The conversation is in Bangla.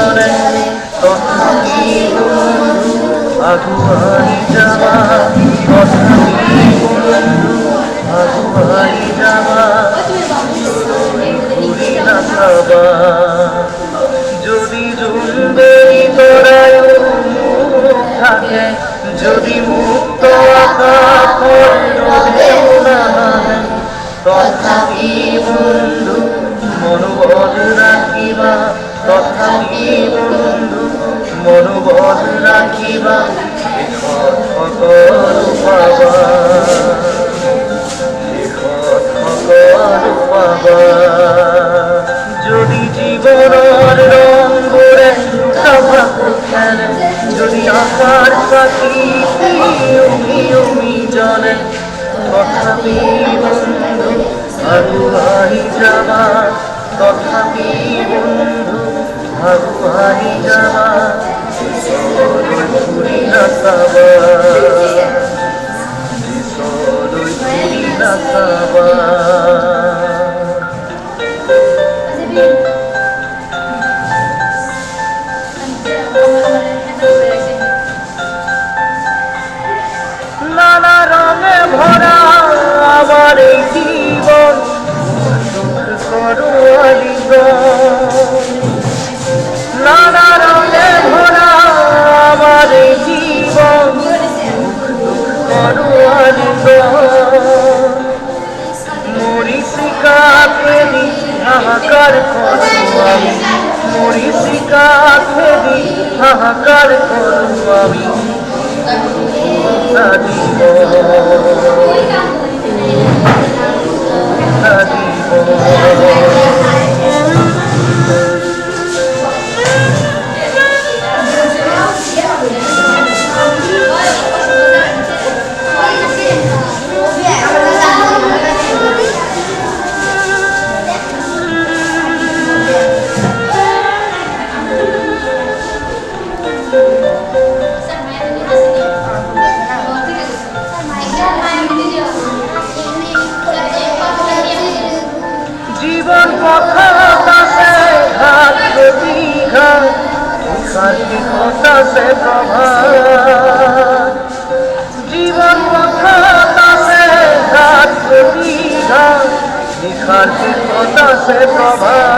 জনে তথাপি বন্ধু আগুয়াই যাওয়া, তথাপি বন্ধু আগুয়াই যাওয়া, ঘুরি না খাবা। যদি জুম্বেরি তোরায় থাকে, যদি মুক্ত আকাশ রোদেও না হয়, তথাপি বন্ধু মনোবল রাখিবা, তথাপি বন্ধু মনোবল রাখিবা, সকল পাবা, সকল পাবা। যদি জীবনের রং গড়ে খেলে, যদি আকার পাখি উমি জলে, তথাপি বন্ধু আগুয়াই যাবা, তথাপি বন্ধু আগুয়াই যাবা, ঘুরি না খাবা, ঘুরি না খাবা। নানা রঙে ভরা আমার এই জীবন, দুঃখ করুয়ালি গো। নানা রঙে ভরা আমার এই জীবন, দুঃখ করুয়ালি গো। মরিচিকা ফেরি হাহাকার করু আমি, মরিচিকা ফেরি হাহাকার করু আমি, জীবন কথা সে ঘাট দীঘা, কথা সে প্রভাত। জীবন কথা সে ঘাট দীঘা, কথা সে প্রভাত।